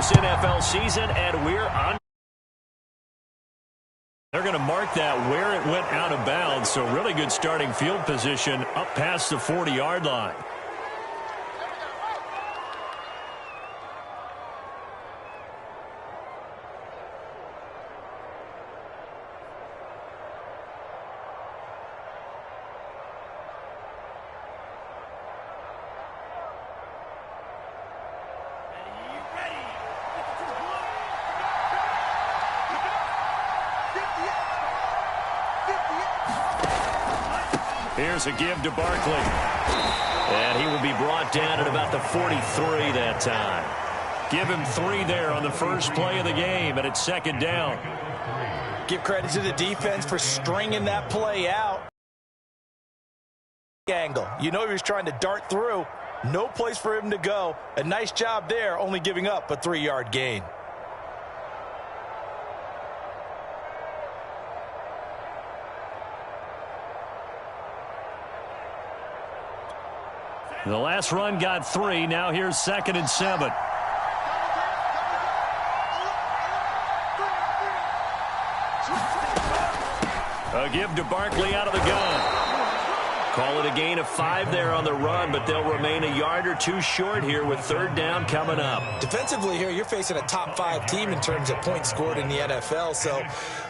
this NFL season, and we're on. They're going to mark that where it went out of bounds, so really good starting field position up past the 40-yard line. Here's a give to Barkley. And he will be brought down at about the 43 that time. Give him 3 there on the first play of the game, and it's second down. Give credit to the defense for stringing that play out. Angle. You know he was trying to dart through. No place for him to go. A nice job there, only giving up a 3-yard gain. The last run got 3. Now here's 2nd and 7. A give to Barkley out of the gun. Call it a gain of 5 there on the run, but they'll remain a yard or 2 short here with 3rd down coming up. Defensively here, you're facing a top 5 team in terms of points scored in the NFL. So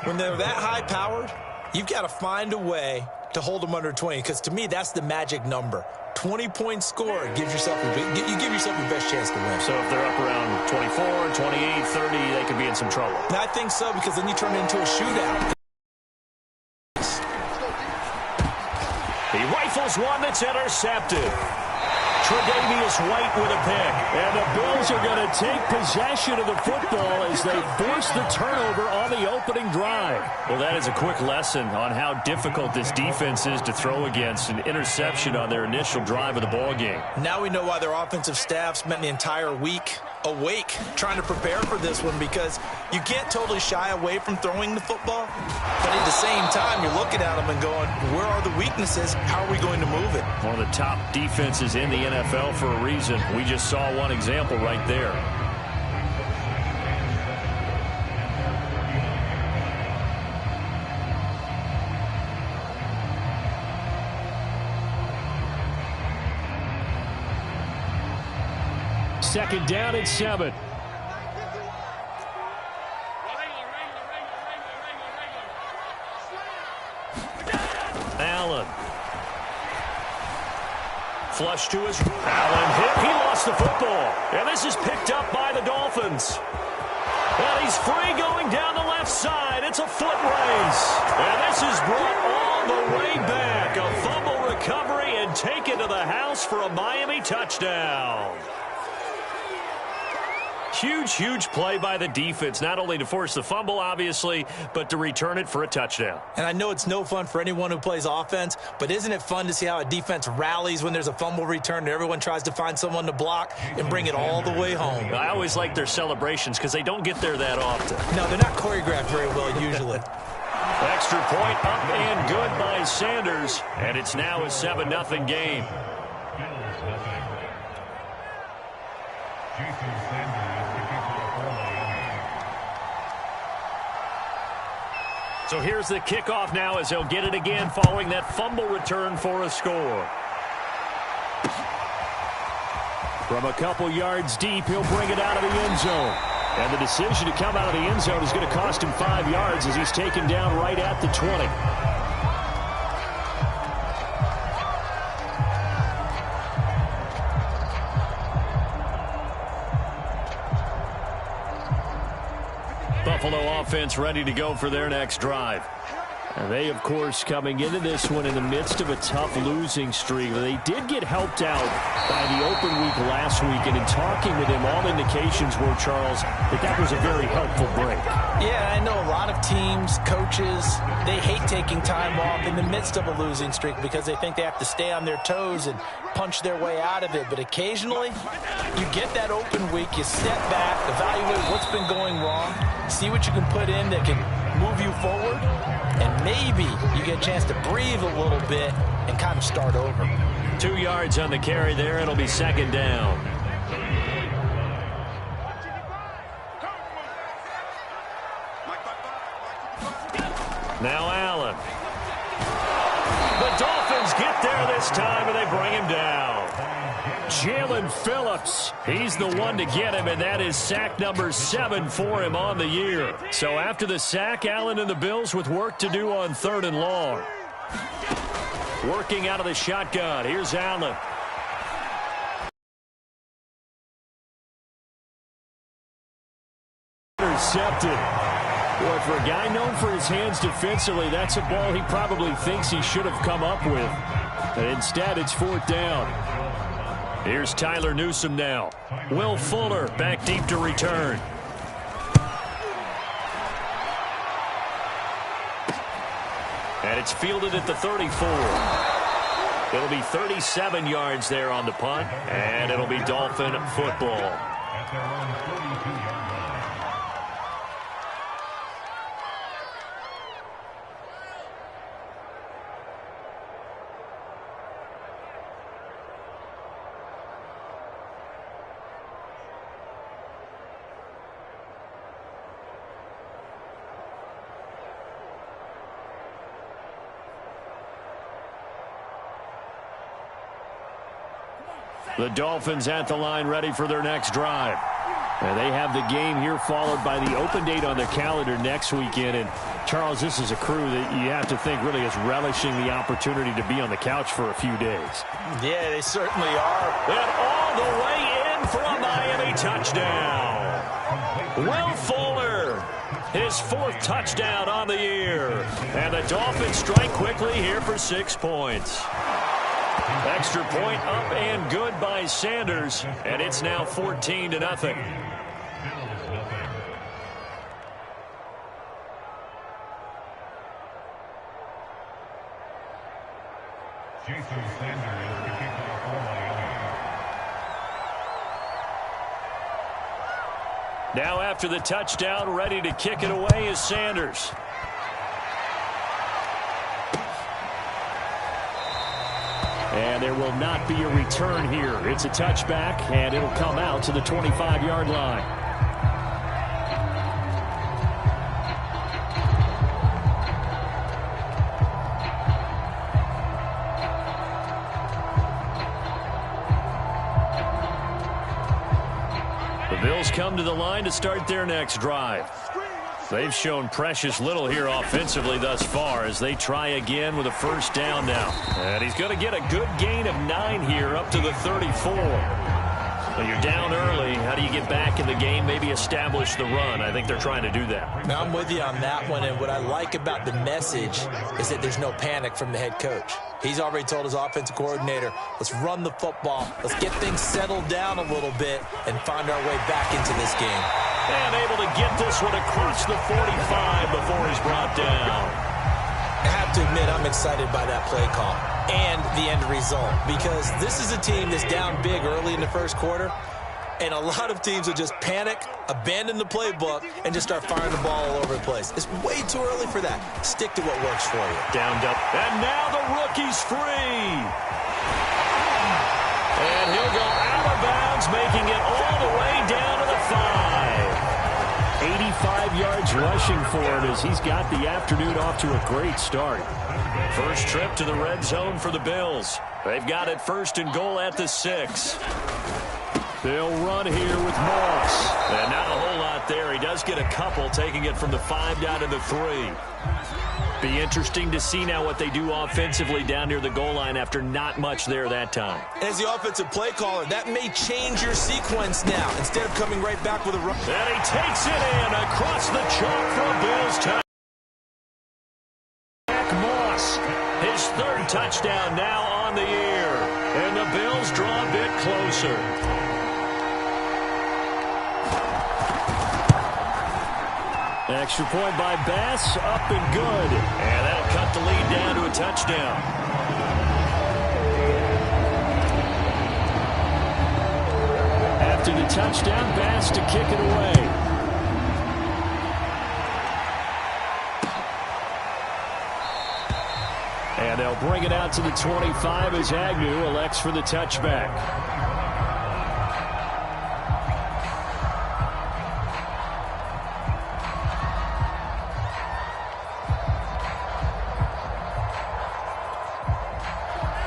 when they're that high-powered, you've got to find a way to hold them under 20, because to me, that's the magic number. 20-point score gives yourself you give yourself your best chance to win. So if they're up around 24, 28, 30, they could be in some trouble. And I think so, because then you turn it into a shootout. He rifles one that's intercepted. Tre'Davious White with a pick. And the Bills are going to take possession of the football as they force the turnover on the opening drive. Well, that is a quick lesson on how difficult this defense is to throw against. An interception on their initial drive of the ball game. Now we know why their offensive staff spent the entire week awake trying to prepare for this one, because you can't totally shy away from throwing the football, but at the same time you're looking at them and going, where are the weaknesses? How are we going to move it? One of the top defenses in the NFL for a reason. We just saw one example right there. Second down and 7. Allen. Flush to his... Allen hit. He lost the football. And this is picked up by the Dolphins. And he's free going down the left side. It's a foot race. And this is brought all the way back. A fumble recovery and taken to the house for a Miami touchdown. Huge play by the defense, not only to force the fumble, obviously, but to return it for a touchdown. And I know it's no fun for anyone who plays offense, but isn't it fun to see how a defense rallies when there's a fumble return and everyone tries to find someone to block and bring it all the way home? I always like their celebrations because they don't get there that often. No, they're not choreographed very well usually. Extra point up and good by Sanders, and it's now a 7-0 game. So here's the kickoff now as they'll get it again following that fumble return for a score. From a couple yards deep, he'll bring it out of the end zone. And the decision to come out of the end zone is going to cost him 5 yards as he's taken down right at the 20. Buffalo offense ready to go for their next drive. And they, of course, coming into this one in the midst of a tough losing streak. They did get helped out by the open week last week, and in talking with him, all indications were, Charles, that was a very helpful break. Yeah, I know a lot of teams, coaches, they hate taking time off in the midst of a losing streak because they think they have to stay on their toes and punch their way out of it. But occasionally, you get that open week, you step back, evaluate what's been going wrong, see what you can put in that can move you forward, and maybe you get a chance to breathe a little bit and kind of start over. 2 yards on the carry there. It'll be second down. Now Allen. The Dolphins get there this time, and they bring him down. Jalen Phillips, he's the one to get him, and that is sack number 7 for him on the year. So after the sack, Allen and the Bills with work to do on 3rd and long. Working out of the shotgun. Here's Allen. Intercepted. Boy, for a guy known for his hands defensively, that's a ball he probably thinks he should have come up with. And instead, it's 4th down. Here's Tyler Newsome now. Will Fuller back deep to return. And it's fielded at the 34. It'll be 37 yards there on the punt, and it'll be Dolphin football. The Dolphins at the line ready for their next drive. And they have the game here followed by the open date on their calendar next weekend. And, Charles, this is a crew that you have to think really is relishing the opportunity to be on the couch for a few days. Yeah, they certainly are. And all the way in for a Miami touchdown. Will Fuller, his 4th touchdown on the year. And the Dolphins strike quickly here for 6 points. Extra point up and good by Sanders, and it's now 14-0. Now after the touchdown, ready to kick it away is Sanders. And there will not be a return here. It's a touchback, and it'll come out to the 25-yard line. The Bills come to the line to start their next drive. They've shown precious little here offensively thus far as they try again with a 1st down now. And he's going to get a good gain of 9 here up to the 34. When you're down early, how do you get back in the game, maybe establish the run? I think they're trying to do that. Now, I'm with you on that one, and what I like about the message is that there's no panic from the head coach. He's already told his offensive coordinator, let's run the football, let's get things settled down a little bit and find our way back into this game. And able to get this one across the 45 before he's brought down. I have to admit, I'm excited by that play call and the end result, because this is a team that's down big early in the 1st quarter, and a lot of teams will just panic, abandon the playbook, and just start firing the ball all over the place. It's way too early for that. Stick to what works for you. Downed up. And now the rookie's free. And he'll go out of bounds, making it all the way down to the 5. 85 yards rushing for him as he's got the afternoon off to a great start. First trip to the red zone for the Bills. They've got it 1st and goal at the 6. They'll run here with Moss. And not a whole lot there. He does get a couple, taking it from the 5 down to the 3. Be interesting to see now what they do offensively down near the goal line after not much there that time. As the offensive play caller, that may change your sequence now. Instead of coming right back with a run. And he takes it in across the chalk for Bills touchdown. Moss, his 3rd touchdown now on the year. And the Bills draw a bit closer. Extra point by Bass, up and good. And that'll cut the lead down to a touchdown. After the touchdown, Bass to kick it away. And they'll bring it out to the 25 as Agnew elects for the touchback.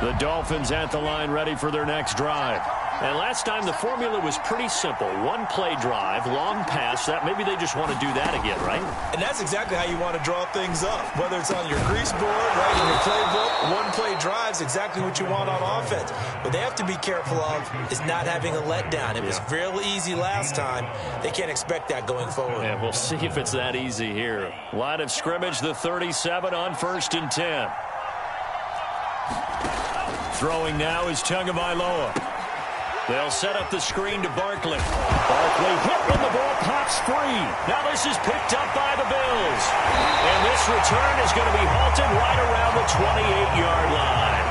The Dolphins at the line ready for their next drive. And last time the formula was pretty simple. One play drive, long pass. That maybe they just want to do that again, right? And that's exactly how you want to draw things up. Whether it's on your grease board, right, in your playbook, one play drive's exactly what you want on offense. What they have to be careful of is not having a letdown. It was real easy last time. They can't expect that going forward. Yeah, we'll see if it's that easy here. Line of scrimmage, the 37 on 1st and 10. Throwing now is Tagovailoa. They'll set up the screen to Barkley. Barkley hit when the ball pops free. Now this is picked up by the Bills. And this return is going to be halted right around the 28-yard line.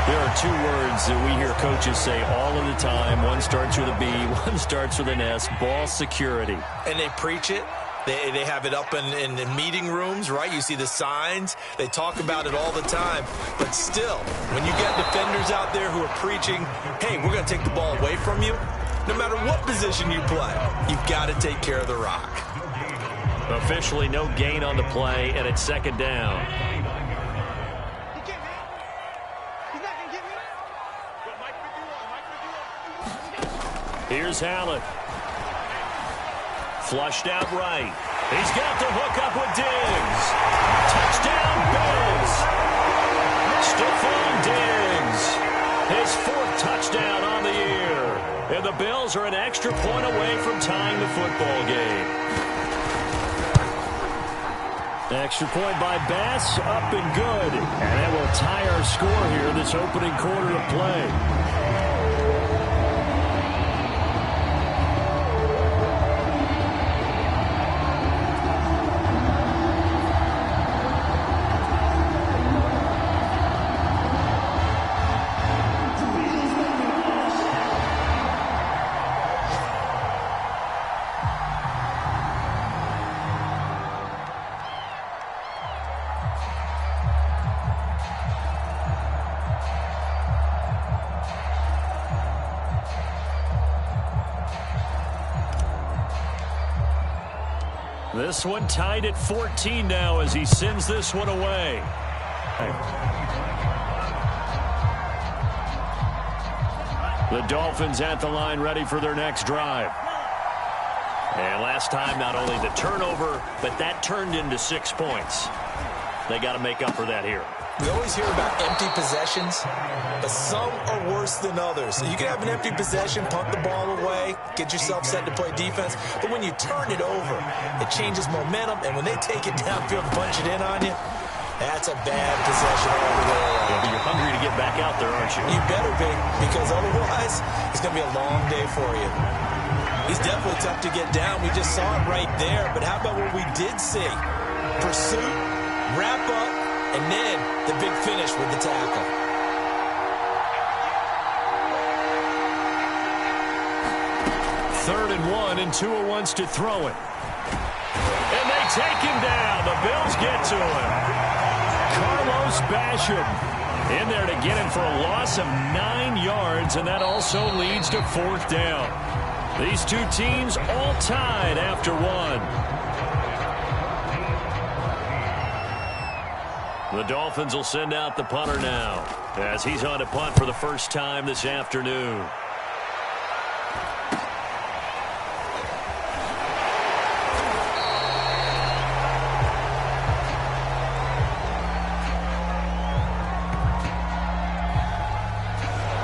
There are two words that we hear coaches say all of the time. One starts with a B, one starts with an S, ball security. And they preach it. They have it up in meeting rooms, right? You see the signs. They talk about it all the time. But still, when you get defenders out there who are preaching, hey, we're going to take the ball away from you, no matter what position you play, you've got to take care of the rock. Officially no gain on the play, and it's 2nd down. Here's Allen. Flushed out right. He's got the hook up with Diggs. Touchdown, Bills. Stephon Diggs. His 4th touchdown on the year. And the Bills are an extra point away from tying the football game. Extra point by Bass, up and good. And that will tie our score here this opening quarter of play. This one tied at 14 now as he sends this one away. The Dolphins at the line ready for their next drive. And last time, not only the turnover, but that turned into 6 points. They got to make up for that here. We always hear about empty possessions, but some are worse than others. So you can have an empty possession, punt the ball away, get yourself set to play defense. But when you turn it over, it changes momentum. And when they take it downfield and punch it in on you, that's a bad possession all the way around. Yeah, but you're hungry to get back out there, aren't you? You better be, because otherwise it's going to be a long day for you. He's definitely tough to get down. We just saw it right there. But how about what we did see? Pursuit, wrap up, and then the big finish with the tackle. Third and 1, and Tua wants to throw it. And they take him down. The Bills get to him. Carlos Basham in there to get him for a loss of 9 yards, and that also leads to 4th down. These two teams all tied after 1. The Dolphins will send out the punter now as he's on to punt for the first time this afternoon.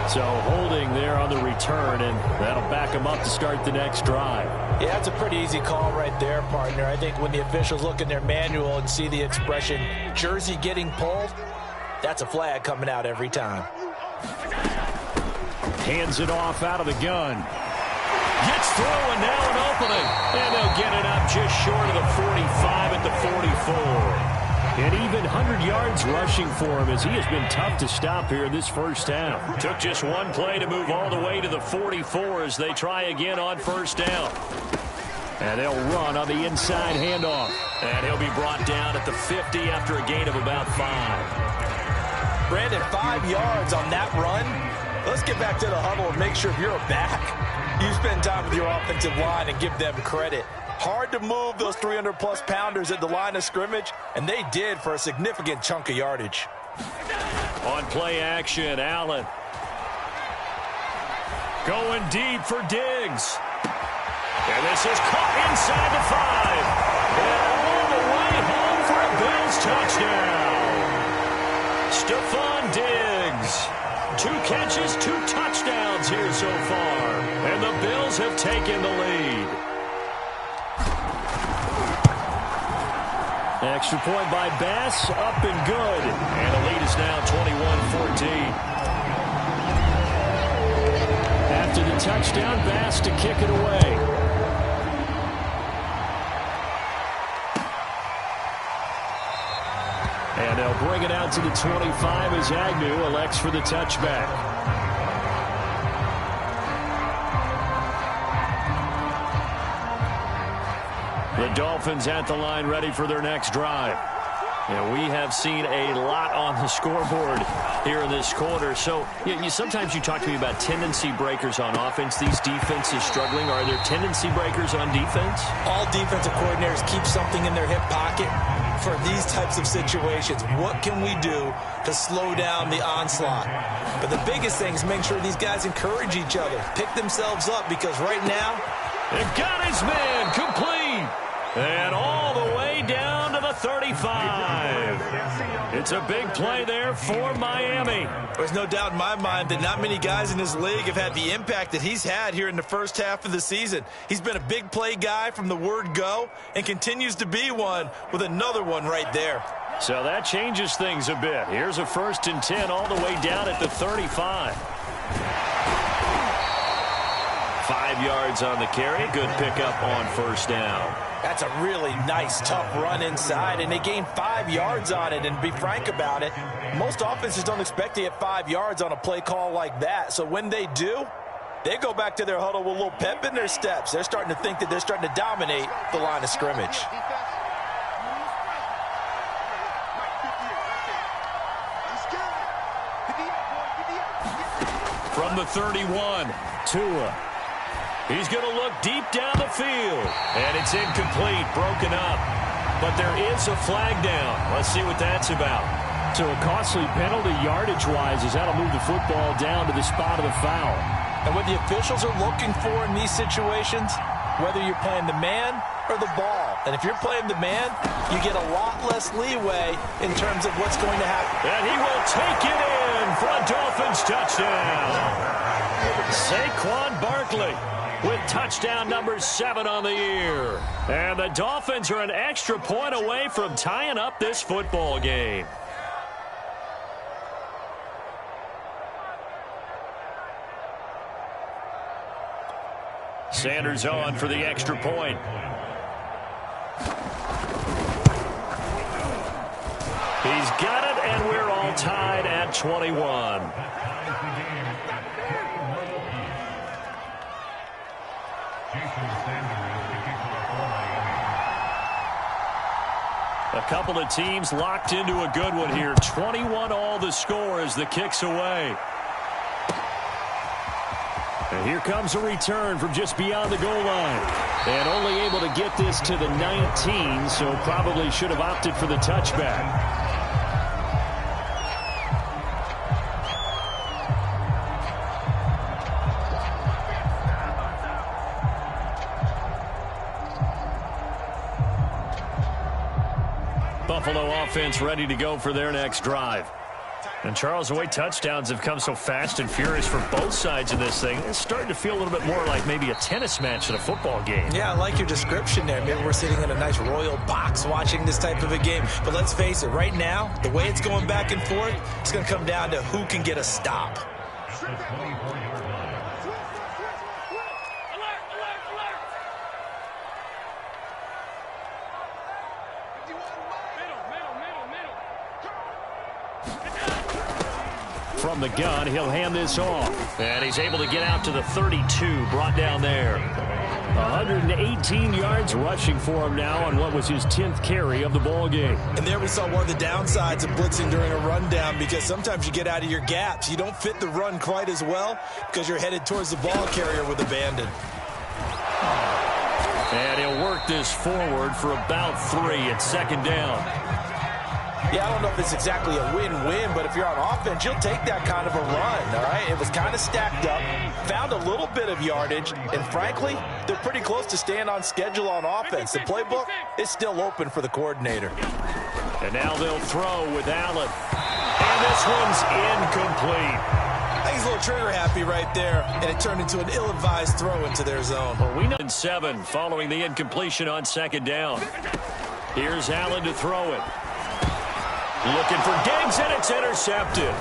So holding there on the return, and that'll back him up to start the next drive. Yeah, that's a pretty easy call right there, partner. I think when the officials look in their manual and see the expression jersey getting pulled, that's a flag coming out every time. Hands it off out of the gun. Gets through, and now an opening. And they'll get it up just short of the 45 at the 44. And even 100 yards rushing for him as he has been tough to stop here in this first half. Took just one play to move all the way to the 44 as they try again on first down. And they'll run on the inside handoff. And he'll be brought down at the 50 after a gain of about 5. Brandon, 5 yards on that run. Let's get back to the huddle and make sure if you're a back, you spend time with your offensive line and give them credit. Hard to move those 300-plus pounders at the line of scrimmage, and they did for a significant chunk of yardage. On play action, Allen. Going deep for Diggs. And this is caught inside the 5. And all the way home for a Bills touchdown. Stephon Diggs. 2 catches, 2 touchdowns here so far. And the Bills have taken the lead. Extra point by Bass, up and good. And the lead is now 21-14. After the touchdown, Bass to kick it away. And they'll bring it out to the 25 as Agnew elects for the touchback. The Dolphins at the line ready for their next drive. And we have seen a lot on the scoreboard here in this quarter. So sometimes you talk to me about tendency breakers on offense. These defenses struggling. Are there tendency breakers on defense? All defensive coordinators keep something in their hip pocket for these types of situations. What can we do to slow down the onslaught? But the biggest thing is make sure these guys encourage each other, pick themselves up, because right now, they've got his man complete. And all the way down to the 35. It's a big play there for Miami. There's no doubt in my mind that not many guys in this league have had the impact that he's had here in the first half of the season. He's been a big play guy from the word go and continues to be one with another one right there. So that changes things a bit. Here's a 1st and 10 all the way down at the 35. 5 yards on the carry. Good pickup on 1st down. That's a really nice, tough run inside, and they gained 5 yards on it. And to be frank about it, most offenses don't expect to get 5 yards on a play call like that. So when they do, they go back to their huddle with a little pep in their steps. They're starting to think that they're starting to dominate the line of scrimmage. From the 31, Tua. He's going to look deep down the field. And it's incomplete, broken up. But there is a flag down. Let's see what that's about. So a costly penalty yardage-wise as that'll move the football down to the spot of the foul. And what the officials are looking for in these situations, whether you're playing the man or the ball. And if you're playing the man, you get a lot less leeway in terms of what's going to happen. And he will take it in for a Dolphins touchdown. Saquon Barkley with touchdown number 7 on the year. And the Dolphins are an extra point away from tying up this football game. Sanders on for the extra point. He's got it, and we're all tied at 21. A couple of teams locked into a good one here. 21 all the score as the kick's away. And here comes a return from just beyond the goal line. And only able to get this to the 19, so probably should have opted for the touchback. Buffalo offense ready to go for their next drive. And Charles, the way touchdowns have come so fast and furious for both sides of this thing, it's starting to feel a little bit more like maybe a tennis match than a football game. Yeah, I like your description there. Maybe we're sitting in a nice royal box watching this type of a game. But let's face it, right now, the way it's going back and forth, it's going to come down to who can get a stop. From the gun, he'll hand this off. And he's able to get out to the 32, brought down there. 118 yards rushing for him now on what was his 10th carry of the ball game. And there we saw one of the downsides of blitzing during a rundown, because sometimes you get out of your gaps. You don't fit the run quite as well because you're headed towards the ball carrier with abandon. And he'll work this forward for about 3 at 2nd down. Yeah, I don't know if it's exactly a win-win, but if you're on offense, you'll take that kind of a run, all right? It was kind of stacked up, found a little bit of yardage, and frankly, they're pretty close to staying on schedule on offense. The playbook is still open for the coordinator. And now they'll throw with Allen. And this one's incomplete. I think he's a little trigger happy right there, and it turned into an ill-advised throw into their zone. Well, we know 7 following the incompletion on second down. Here's Allen to throw it. Looking for Diggs, and it's intercepted.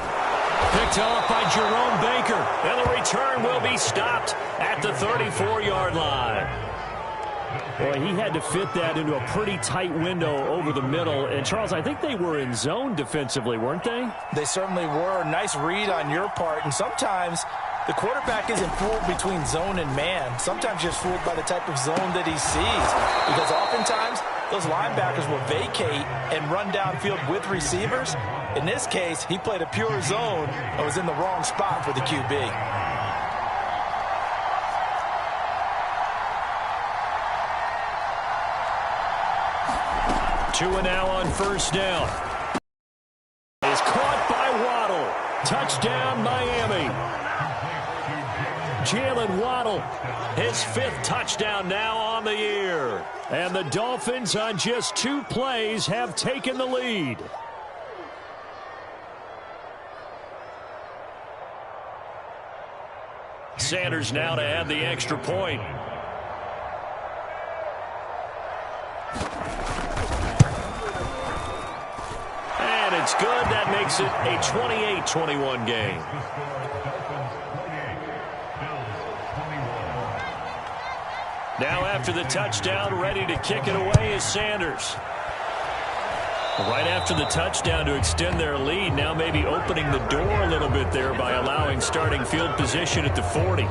Picked off by Jerome Baker, and the return will be stopped at the 34-yard line. Boy, he had to fit that into a pretty tight window over the middle. And, Charles, I think they were in zone defensively, weren't they? They certainly were. Nice read on your part. And sometimes the quarterback isn't fooled between zone and man. Sometimes you're fooled by the type of zone that he sees. Because oftentimes those linebackers will vacate and run downfield with receivers. In this case, he played a pure zone and was in the wrong spot for the QB. 2 now on first down. Is caught by Waddle. Touchdown, Miami. Jalen Waddle, his 5th touchdown now on the year. And the Dolphins on just 2 plays have taken the lead. Sanders now to add the extra point. And it's good. That makes it a 28-21 game. Now after the touchdown, ready to kick it away is Sanders. Right after the touchdown to extend their lead, now maybe opening the door a little bit there by allowing starting field position at the 40.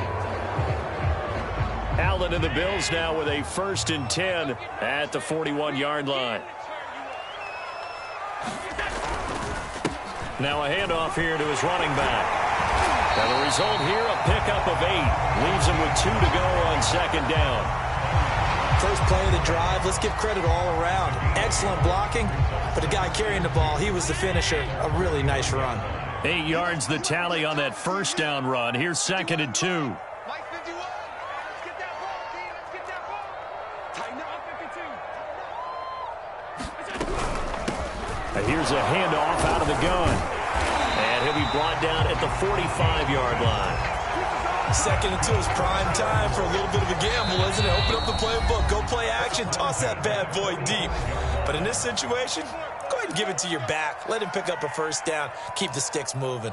Allen and the Bills now with a 1st and 10 at the 41-yard line. Now a handoff here to his running back. And the result here, a pickup of 8. Leaves him with 2 to go on second down. First play of the drive, let's give credit all around. Excellent blocking, but the guy carrying the ball, he was the finisher. A really nice run. 8 yards the tally on that first down run. Here's 2nd and 2. Here's a handoff out of the gun. And he'll be brought down at the 45-yard line. 2nd and 2 is prime time for a little bit of a gamble, isn't it? Open up the playbook, go play action, toss that bad boy deep. But in this situation, go ahead and give it to your back. Let him pick up a first down. Keep the sticks moving.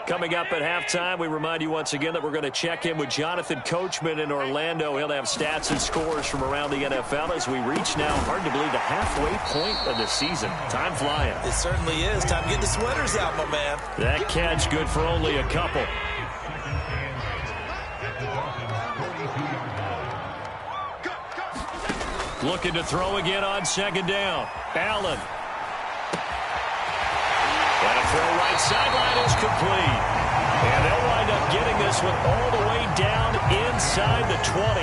Coming up at halftime, we remind you once again that we're going to check in with Jonathan Coachman in Orlando. He'll have stats and scores from around the NFL as we reach now, hard to believe, the halfway point of the season. Time flying. It certainly is. Time to get the sweaters out, my man. That catch good for only a couple. Looking to throw again on second down. Allen. And a throw right sideline is complete. And they'll wind up getting this one all the way down inside the 20.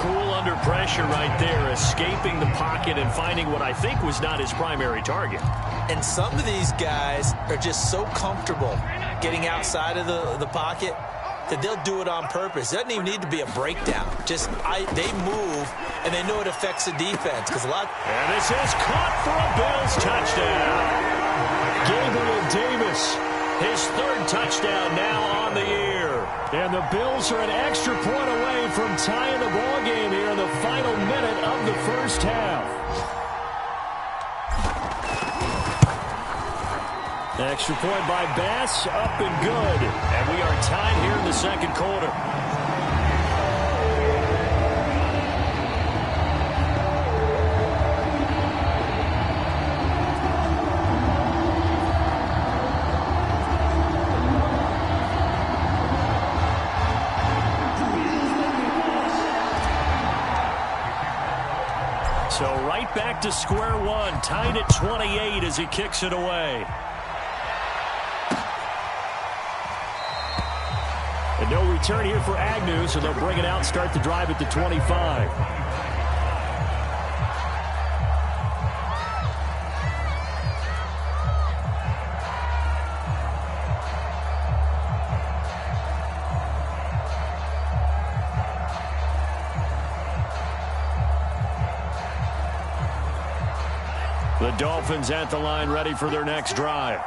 Cool under pressure right there, escaping the pocket and finding what I think was not his primary target. And some of these guys are just so comfortable getting outside of the pocket that they'll do it on purpose. It doesn't even need to be a breakdown. Just they move, and they know it affects the defense. And this is caught for a Bills touchdown. Gabriel Davis, his 3rd touchdown now on the year. And the Bills are an extra point away from tying the ball game here in the final minute of the first half. Extra point by Bass, up and good. And we are tied here in the second quarter. So right back to square one, tied at 28 as he kicks it away. And no return here for Agnew, so they'll bring it out and start the drive at the 25. The Dolphins at the line ready for their next drive.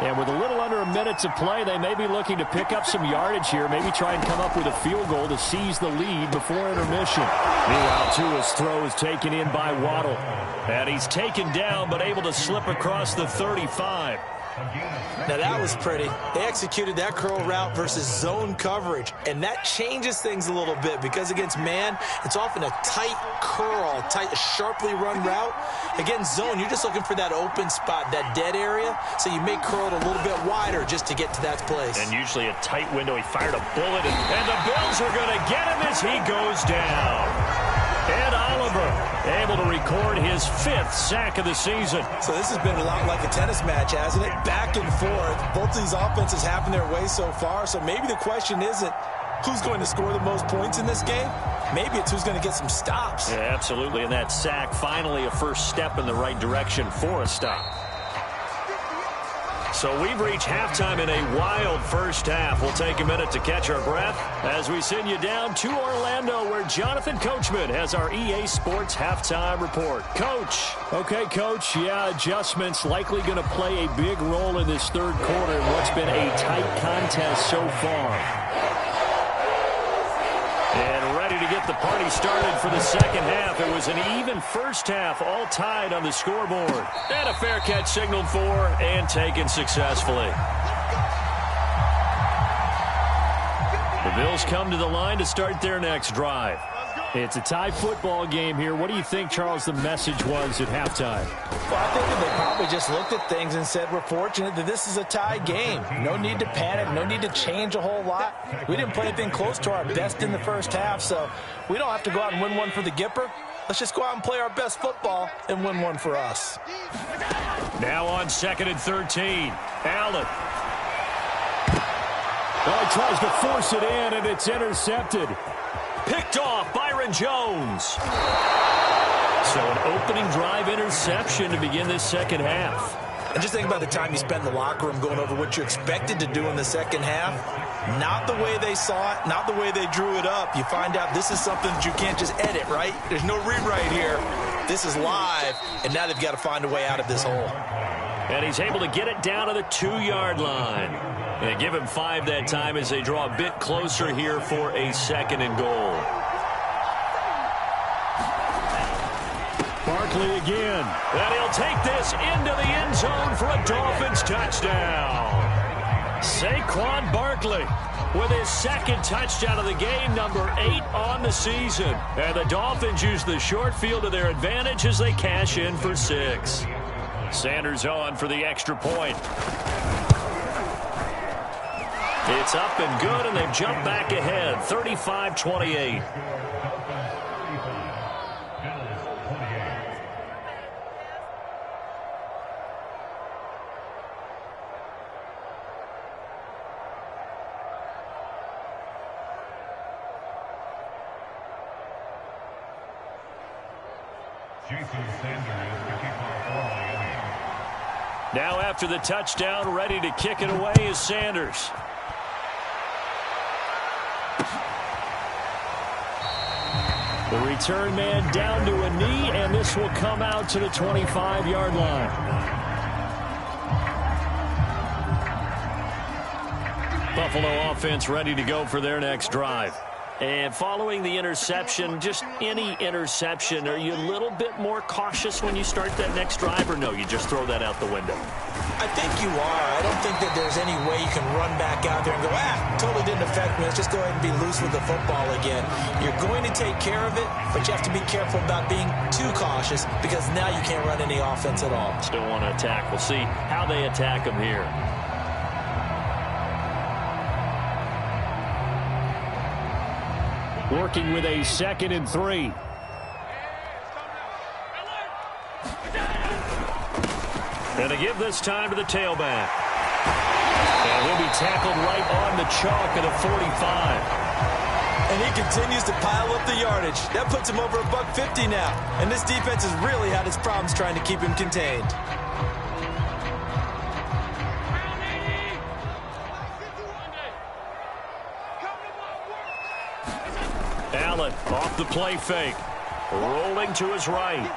And with a little under a minute to play, they may be looking to pick up some yardage here, maybe try and come up with a field goal to seize the lead before intermission. Meanwhile, Tua's throw is taken in by Waddle. And he's taken down, but able to slip across the 35. Now that was pretty. They executed that curl route versus zone coverage, and that changes things a little bit because against man, it's often a tight curl, sharply run route. Against zone, you're just looking for that open spot, that dead area, so you may curl it a little bit wider just to get to that place. And usually a tight window. He fired a bullet, and the Bills are going to get him as he goes down. Ed Oliver able to record his 5th sack of the season. So this has been a lot like a tennis match, hasn't it? Back and forth. Both of these offenses having their way so far. So maybe the question isn't who's going to score the most points in this game. Maybe it's who's going to get some stops. Yeah, absolutely. And that sack, finally a first step in the right direction for a stop. So we've reached halftime in a wild first half. We'll take a minute to catch our breath as we send you down to Orlando, where Jonathan Coachman has our EA Sports halftime report. Coach. Okay, Coach. Yeah, adjustments likely going to play a big role in this third quarter in what's been a tight contest so far. And ready to get the party started for the second half. It was an even first half, all tied on the scoreboard. And a fair catch signaled for and taken successfully. The Bills come to the line to start their next drive. It's a tie football game here. What do you think, Charles, the message was at halftime? Well, I think that they probably just looked at things and said, we're fortunate that this is a tie game. No need to panic. No need to change a whole lot. We didn't play anything close to our best in the first half, so we don't have to go out and win one for the Gipper. Let's just go out and play our best football and win one for us. Now on 2nd and 13. Allen. Oh, he tries to force it in, and it's intercepted. Picked off Byron Jones. So an opening drive interception to begin this second half. And just think about the time you spent in the locker room going over what you expected to do in the second half. Not the way they saw it, not the way they drew it up. You find out this is something that you can't just edit, right? There's no rewrite here. This is live, and now they've got to find a way out of this hole. And he's able to get it down to the 2-yard line. And give him 5 that time as they draw a bit closer here for a 2nd and goal. Barkley again. And he'll take this into the end zone for a Dolphins touchdown. Saquon Barkley with his 2nd touchdown of the game, number 8 on the season. And the Dolphins use the short field to their advantage as they cash in for 6. Sanders on for the extra point. It's up and good, and they've jumped back ahead, 35-28. Now after the touchdown, ready to kick it away is Sanders. The return man down to a knee, and this will come out to the 25-yard line. Buffalo offense ready to go for their next drive. And following the interception, just any interception, are you a little bit more cautious when you start that next drive, or no, you just throw that out the window? I think you are. I don't think that there's any way you can run back out there and go, totally didn't affect me. Let's just go ahead and be loose with the football again. You're going to take care of it, but you have to be careful about being too cautious because now you can't run any offense at all. Still want to attack. We'll see how they attack them here. Working with a 2nd and 3. And to give this time to the tailback. And he'll be tackled right on the chalk at a 45. And he continues to pile up the yardage. That puts him over $150 now. And this defense has really had its problems trying to keep him contained. Allen off the play fake. Rolling to his right.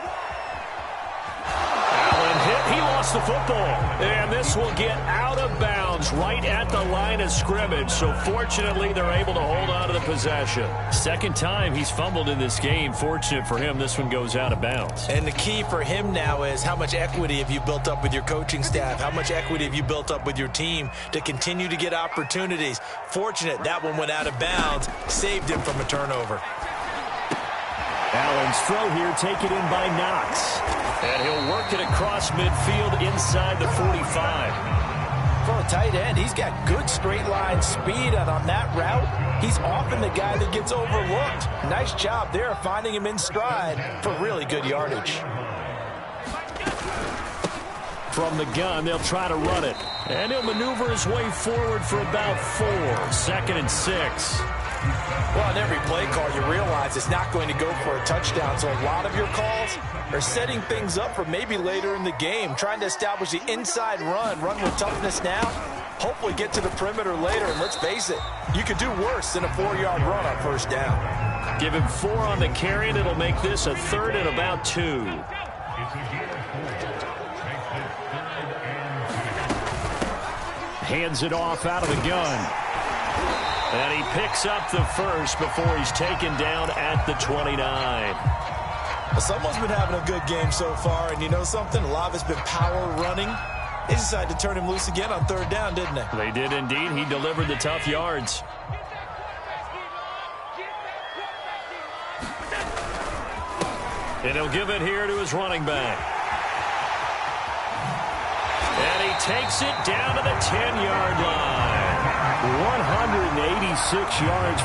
Allen hit. He lost the football. And this will get out of bounds right at the line of scrimmage. So fortunately, they're able to hold on to the possession. Second time he's fumbled in this game. Fortunate for him, this one goes out of bounds. And the key for him now is how much equity have you built up with your coaching staff? How much equity have you built up with your team to continue to get opportunities? Fortunate that one went out of bounds. Saved him from a turnover. Allen's throw here taken in by Knox. And he'll work it across midfield inside the 45. For a tight end, he's got good straight line speed, and on that route, he's often the guy that gets overlooked. Nice job there finding him in stride for really good yardage. From the gun, they'll try to run it. And he'll maneuver his way forward for about 4. 2nd and 6. Well, on every play call, you realize it's not going to go for a touchdown. So a lot of your calls are setting things up for maybe later in the game, trying to establish the inside run with toughness now, hopefully get to the perimeter later. And let's face it, you could do worse than a 4-yard run on first down. Give him 4 on the carry, and it'll make this a 3rd and about 2. Hands it off out of the gun. And he picks up the first before he's taken down at the 29. Someone's been having a good game so far, and you know something? A lot of it's been power running. They decided to turn him loose again on 3rd down, didn't they? They did indeed. He delivered the tough yards. And he'll give it here to his running back. And he takes it down to the 10-yard line. 186 yards.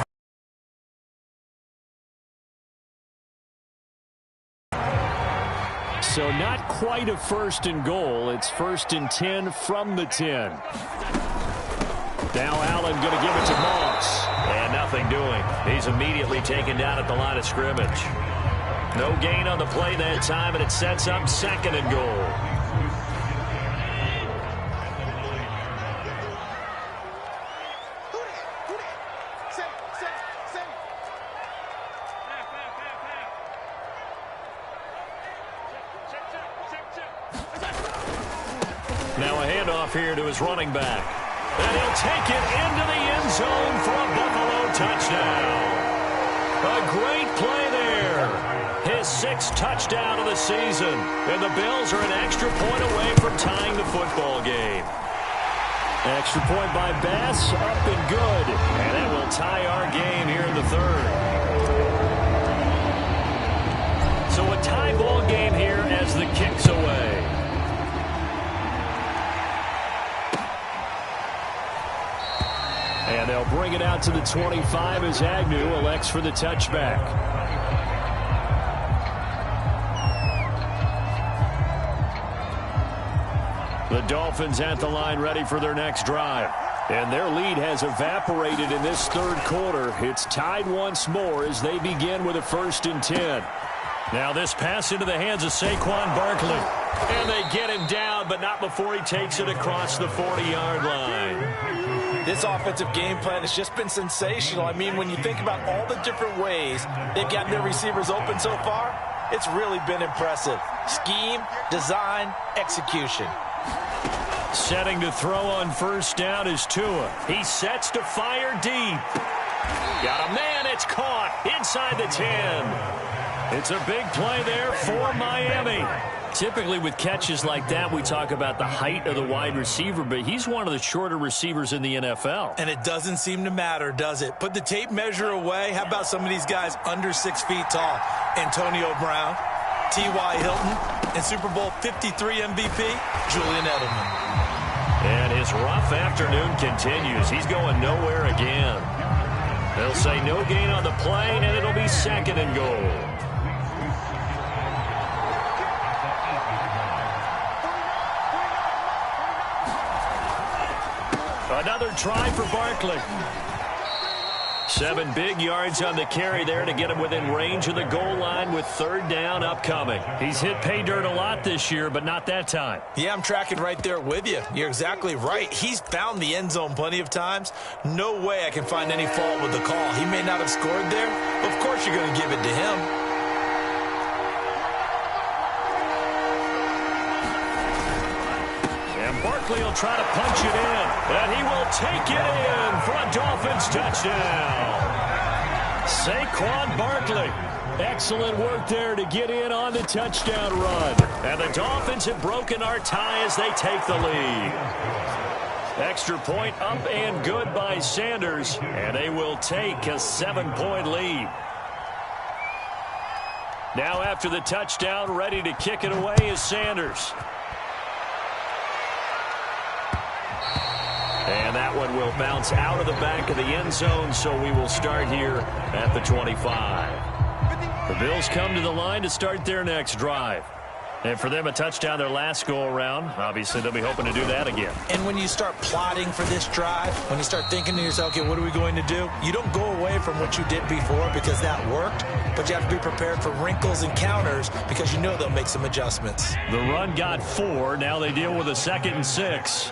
So not quite a 1st and goal. It's 1st and 10 from the 10. Now Allen going to give it to Moss. And nothing doing. He's immediately taken down at the line of scrimmage. No gain on the play that time, and it sets up 2nd and goal. Now a handoff here to his running back. And he'll take it into the end zone for a Buffalo touchdown. A great play there. His 6th touchdown of the season. And the Bills are an extra point away from tying the football game. Extra point by Bass, up and good. And that will tie our game here in the 3rd. So a tie ball game here as the kick's away. And they'll bring it out to the 25 as Agnew elects for the touchback. The Dolphins at the line ready for their next drive. And their lead has evaporated in this 3rd quarter. It's tied once more as they begin with a 1st and 10. Now this pass into the hands of Saquon Barkley. And they get him down, but not before he takes it across the 40-yard line. This offensive game plan has just been sensational. I mean, when you think about all the different ways they've gotten their receivers open so far, it's really been impressive. Scheme, design, execution. Setting to throw on 1st down is Tua. He sets to fire deep. Got a man, it's caught inside the 10. It's a big play there for Miami. Typically with catches like that, we talk about the height of the wide receiver, but he's one of the shorter receivers in the NFL. And it doesn't seem to matter, does it? Put the tape measure away. How about some of these guys under 6 feet tall? Antonio Brown, T.Y. Hilton, and Super Bowl 53 MVP, Julian Edelman. And his rough afternoon continues. He's going nowhere again. They'll say no gain on the play, and it'll be 2nd and goal. Another try for Barkley. 7 big yards on the carry there to get him within range of the goal line with 3rd down upcoming. He's hit pay dirt a lot this year, but not that time. Yeah, I'm tracking right there with you. You're exactly right. He's found the end zone plenty of times. No way I can find any fault with the call. He may not have scored there. Of course you're going to give it to him. Barkley will try to punch it in, and he will take it in for a Dolphins touchdown. Saquon Barkley. Excellent work there to get in on the touchdown run. And the Dolphins have broken our tie as they take the lead. Extra point up and good by Sanders, and they will take a 7-point lead. Now after the touchdown, ready to kick it away is Sanders. And that one will bounce out of the back of the end zone, so we will start here at the 25. The Bills come to the line to start their next drive. And for them, a touchdown their last go-around. Obviously, they'll be hoping to do that again. And when you start plotting for this drive, when you start thinking to yourself, okay, what are we going to do? You don't go away from what you did before because that worked, but you have to be prepared for wrinkles and counters because you know they'll make some adjustments. The run got 4. Now they deal with a 2nd and 6.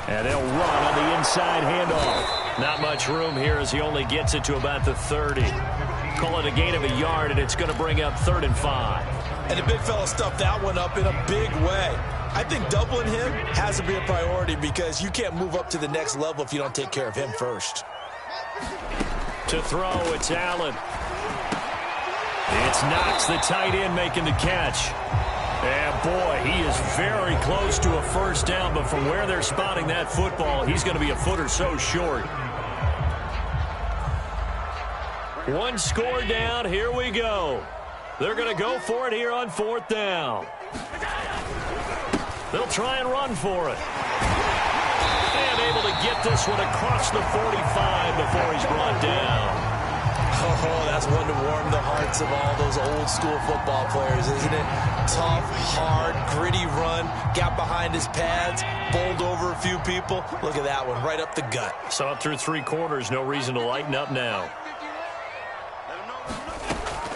And they'll run on the inside handoff. Not much room here as he only gets it to about the 30. Call it a gain of a yard, and it's going to bring up 3rd and 5. And the big fella stuffed that one up in a big way. I think doubling him has to be a priority because you can't move up to the next level if you don't take care of him first. To throw, it's Allen. It's Knox, the tight end, making the catch. And, boy, he is very close to a 1st down, but from where they're spotting that football, he's going to be a foot or so short. 1 score down. Here we go. They're going to go for it here on 4th down. They'll try and run for it. And able to get this one across the 45 before he's brought down. Oh, that's one to warm the hearts of all those old-school football players, isn't it? Tough, hard, gritty run, got behind his pads, bowled over a few people. Look at that one, right up the gut. Saw it through 3 quarters, no reason to lighten up now.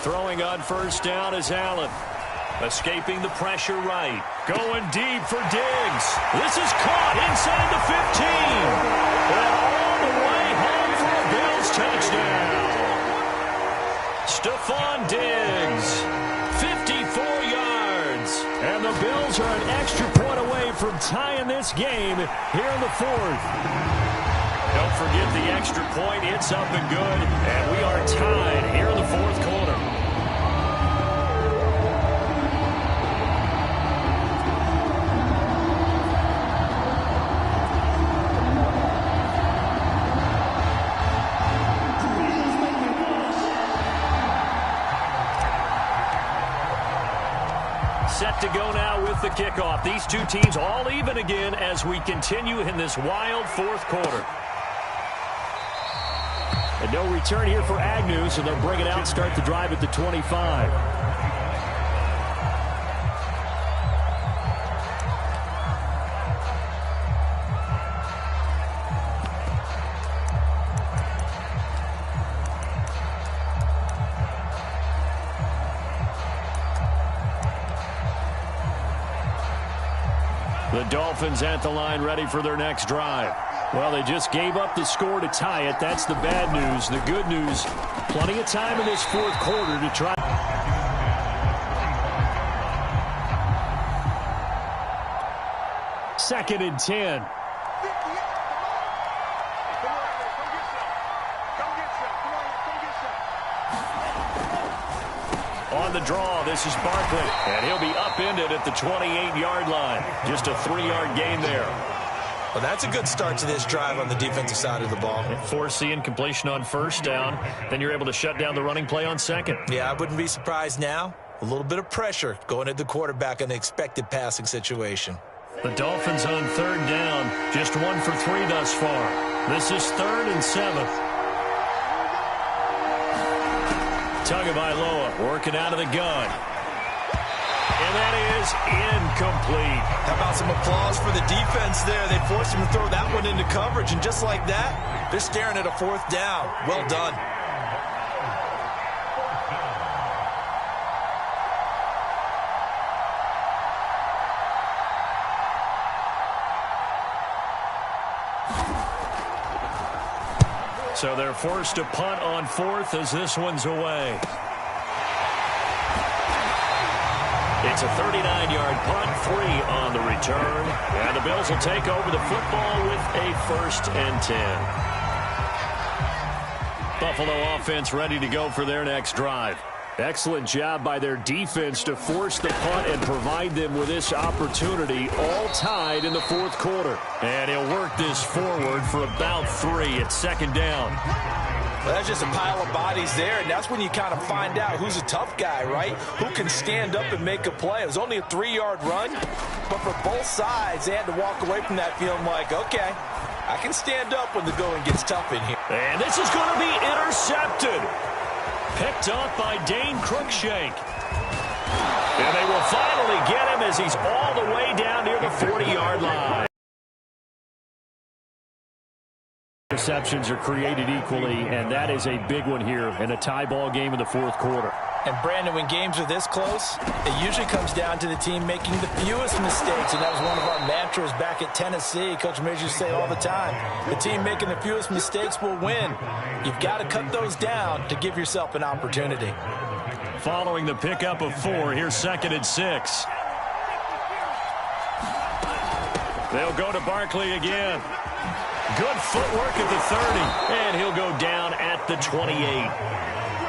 Throwing on 1st down is Allen. Escaping the pressure right. Going deep for Diggs. This is caught inside the 15. And all the way home for a Bills touchdown. Stephon Diggs, 54 yards. And the Bills are an extra point away from tying this game here in the 4th. Don't forget the extra point. It's up and good. And we are tied here in the 4th quarter. Set to go now with the kickoff. These two teams all even again as we continue in this wild 4th quarter. And no return here for Agnew, so they'll bring it out and start the drive at the 25. The Dolphins at the line ready for their next drive. Well, they just gave up the score to tie it. That's the bad news. The good news, plenty of time in this 4th quarter to try. Second and 10. On the draw, this is Barkley, and he'll be upended at the 28-yard line. Just a 3-yard gain there. Well, that's a good start to this drive on the defensive side of the ball. Force the incompletion on 1st down. Then you're able to shut down the running play on 2nd. Yeah, I wouldn't be surprised now. A little bit of pressure going at the quarterback in the expected passing situation. The Dolphins on 3rd down. Just 1 for 3 thus far. This is 3rd and 7. Tagovailoa working out of the gun. And that is incomplete. How about some applause for the defense there? They forced him to throw that one into coverage, and just like that, they're staring at a 4th down. Well done. So they're forced to punt on 4th as this one's away. It's a 39-yard punt, 3 on the return. And the Bills will take over the football with a 1st and 10. Buffalo offense ready to go for their next drive. Excellent job by their defense to force the punt and provide them with this opportunity, all tied in the 4th quarter. And he'll work this forward for about 3 at 2nd down. Well, that's just a pile of bodies there, and that's when you kind of find out who's a tough guy, right? Who can stand up and make a play. It was only a 3-yard run, but for both sides, they had to walk away from that feeling like, okay, I can stand up when the going gets tough in here. And this is going to be intercepted. Picked off by Dane Cruikshank. And they will finally get him as he's all the way down near the 40-yard line. Interceptions are created equally, and that is a big one here in a tie ball game in the 4th quarter. And, Brandon, when games are this close, it usually comes down to the team making the fewest mistakes, and that was one of our mantras back at Tennessee. Coach Mears used to say all the time, the team making the fewest mistakes will win. You've got to cut those down to give yourself an opportunity. Following the pickup of 4, here's 2nd and 6. They'll go to Barkley again. Good footwork at the 30, and he'll go down at the 28.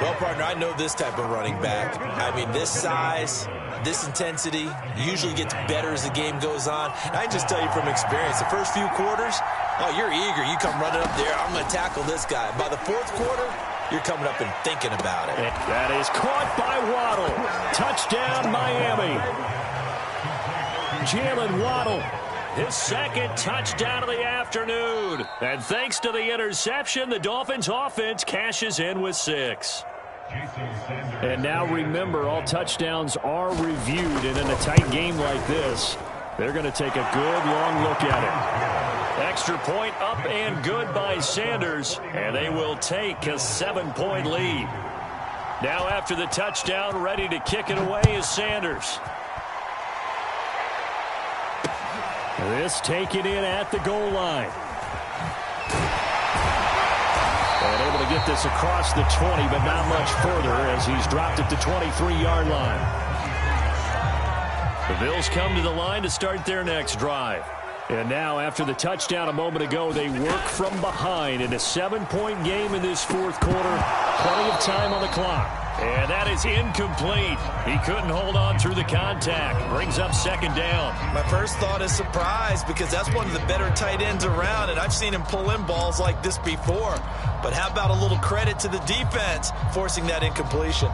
Well, partner, I know this type of running back. I mean, this size, this intensity usually gets better as the game goes on. And I can just tell you from experience, the first few quarters, oh, you're eager. You come running up there, I'm going to tackle this guy. By the 4th quarter, you're coming up and thinking about it. That is caught by Waddle. Touchdown, Miami. Jalen Waddle, his 2nd touchdown of the afternoon. And thanks to the interception, the Dolphins offense cashes in with 6. And now remember, all touchdowns are reviewed, and in a tight game like this, they're going to take a good long look at it. Extra point up and good by Sanders, and they will take a 7-point lead. Now after the touchdown, ready to kick it away is Sanders. This taken in at the goal line. And able to get this across the 20, but not much further as he's dropped at the 23-yard line. The Bills come to the line to start their next drive. And now, after the touchdown a moment ago, they work from behind in a 7-point game in this 4th quarter. Plenty of time on the clock. And that is incomplete. He couldn't hold on through the contact. Brings up 2nd down. My first thought is surprise, because that's one of the better tight ends around, and I've seen him pull in balls like this before. But how about a little credit to the defense forcing that incompletion?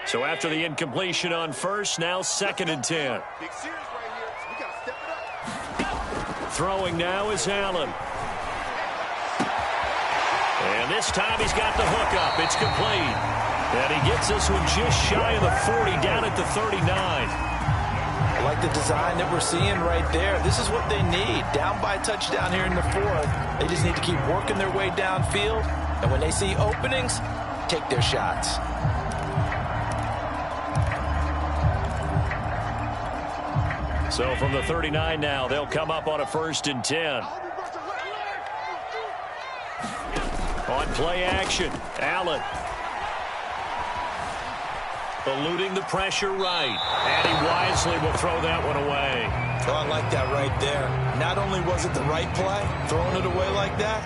So after the incompletion on 1st, now 2nd and 10. Throwing now is Allen. And this time he's got the hook up. It's complete. And he gets this one just shy of the 40, down at the 39. I like the design that we're seeing right there. This is what they need. Down by a touchdown here in the 4th. They just need to keep working their way downfield. And when they see openings, take their shots. So from the 39 now, they'll come up on a 1st and 10. On play action, Allen. Eluding the pressure right. And he wisely will throw that one away. Oh, I like that right there. Not only was it the right play, throwing it away like that,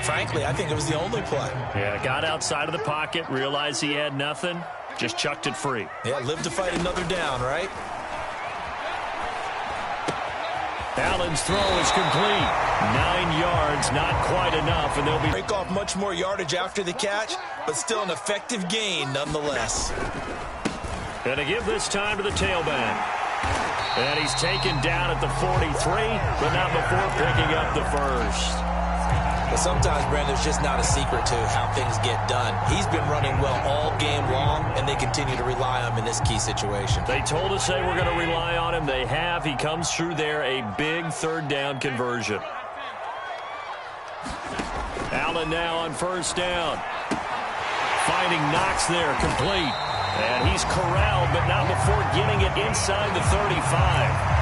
frankly, I think it was the only play. Yeah, got outside of the pocket, realized he had nothing, just chucked it free. Yeah, live to fight another down, right? Allen's throw is complete. 9 yards, not quite enough, and they'll be break off much more yardage after the catch, but still an effective gain nonetheless. And to give this time to the tailback. And he's taken down at the 43, but not before picking up the 1st. But sometimes, Brandon, there's just not a secret to how things get done. He's been running well all game long, and they continue to rely on him in this key situation. They told us they were going to rely on him. They have. He comes through there, a big third down conversion. Allen now on first down. Finding Knox there, complete. And he's corralled, but not before getting it inside the 35.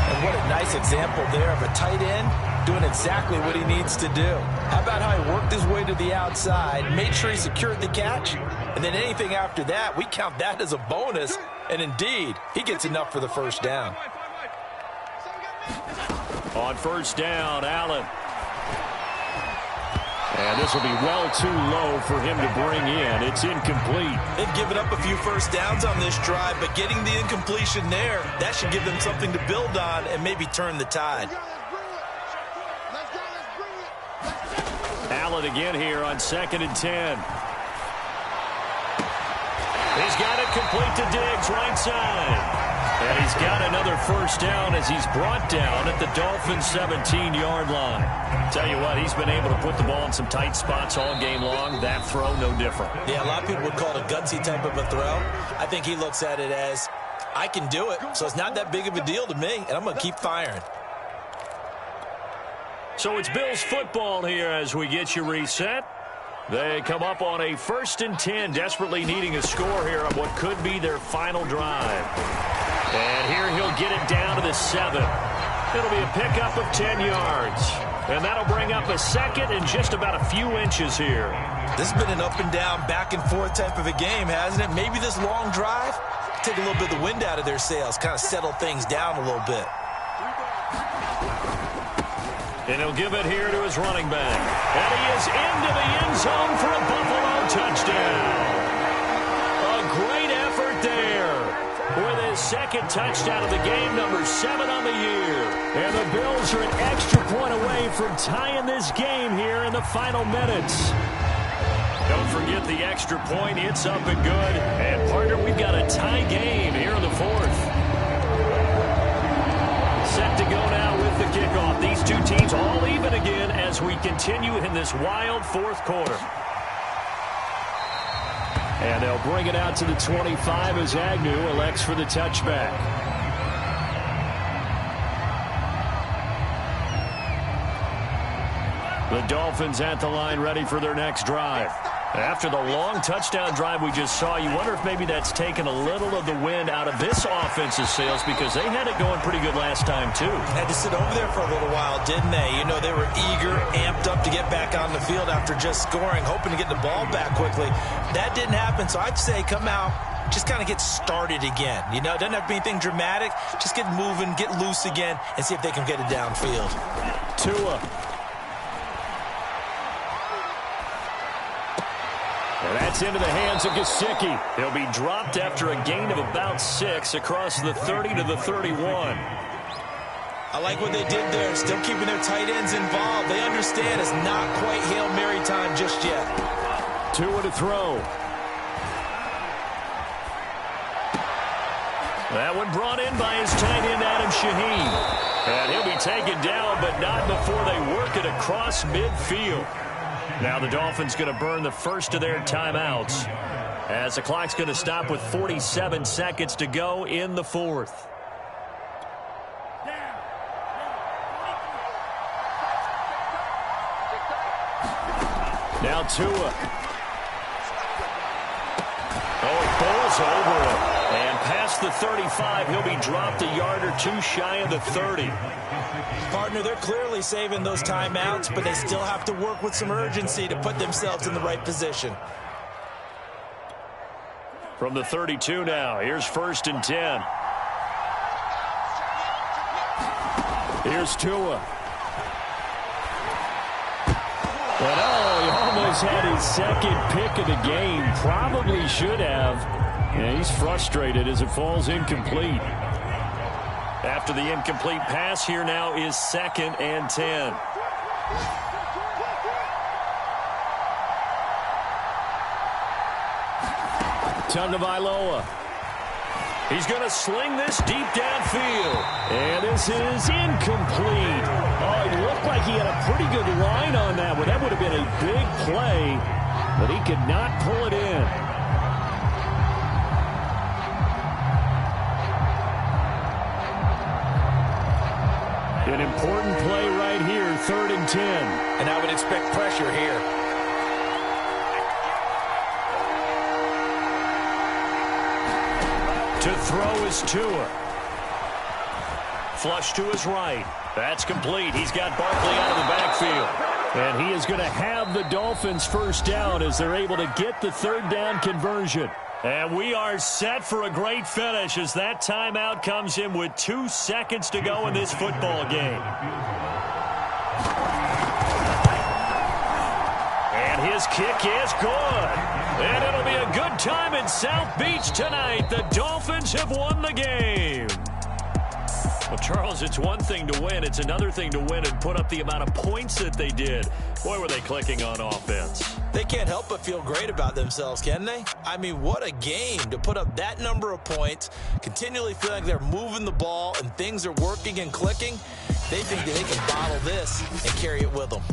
And what a nice example there of a tight end doing exactly what he needs to do. How about how he worked his way to the outside, made sure he secured the catch, and then anything after that, we count that as a bonus. And indeed, he gets enough for the first down. On first down, Allen. And this will be well too low for him to bring in. It's incomplete. They've given up a few first downs on this drive, but getting the incompletion there, that should give them something to build on and maybe turn the tide. Allen again here on 2nd and 10. He's got it complete to Diggs, right side. And he's got another first down as he's brought down at the Dolphins' 17-yard line. Tell you what, he's been able to put the ball in some tight spots all game long. That throw, no different. Yeah, a lot of people would call it a gutsy type of a throw. I think he looks at it as, I can do it, so it's not that big of a deal to me, and I'm going to keep firing. So it's Bills football here as we get you reset. They come up on a 1st and 10, desperately needing a score here on what could be their final drive. And here he'll get it down to the 7. It'll be a pickup of 10 yards. And that'll bring up a second and just about a few inches here. This has been an up and down, back and forth type of a game, hasn't it? Maybe this long drive, take a little bit of the wind out of their sails, kind of settle things down a little bit. And he'll give it here to his running back. And he is into the end zone for a Buffalo touchdown. A great effort there with his second touchdown of the game, number 7 on the year. And the Bills are an extra point away from tying this game here in the final minutes. Don't forget the extra point. It's up and good. And, partner, we've got a tie game here in the 4th. Set to go now with the kickoff. These two teams all even again as we continue in this wild 4th quarter. And they'll bring it out to the 25 as Agnew elects for the touchback. The Dolphins at the line ready for their next drive. After the long touchdown drive we just saw, you wonder if maybe that's taken a little of the wind out of this offense's sails because they had it going pretty good last time, too. Had to sit over there for a little while, didn't they? You know, they were eager, amped up to get back on the field after just scoring, hoping to get the ball back quickly. That didn't happen, so I'd say come out, just kind of get started again. You know, it doesn't have to be anything dramatic. Just get moving, get loose again, and see if they can get it downfield. Tua. And that's into the hands of Gesicki. He'll be dropped after a gain of about 6 across the 30 to the 31. I like what they did there, still keeping their tight ends involved. They understand it's not quite Hail Mary time just yet. Tua to throw. That one brought in by his tight end, Adam Shaheen. And he'll be taken down, but not before they work it across midfield. Now the Dolphins going to burn the first of their timeouts as the clock's going to stop with 47 seconds to go in the 4th. Now Tua. Oh, it bowls over it. And past the 35, he'll be dropped a yard or 2 shy of the 30. Partner, they're clearly saving those timeouts, but they still have to work with some urgency to put themselves in the right position. From the 32 now, here's 1st and 10. Here's Tua. But he almost had his second pick of the game. Probably should have. Yeah, he's frustrated as it falls incomplete. After the incomplete pass, here now is 2nd and 10. Tagovailoa. He's going to sling this deep downfield. And this is incomplete. Oh, it looked like he had a pretty good line on that one. That would have been a big play, but he could not pull it in. An important play right here, 3rd and 10. And I would expect pressure here. To throw is Tua. Flush to his right. That's complete. He's got Barkley out of the backfield. And he is going to have the Dolphins first down as they're able to get the 3rd down conversion. And we are set for a great finish as that timeout comes in with 2 seconds to go in this football game. And his kick is good. And it'll be a good time in South Beach tonight. The Dolphins have won the game. Well, Charles, it's one thing to win. It's another thing to win and put up the amount of points that they did. Boy, were they clicking on offense. They can't help but feel great about themselves, can they? I mean, what a game to put up that number of points, continually feel like they're moving the ball and things are working and clicking. They think that they can bottle this and carry it with them.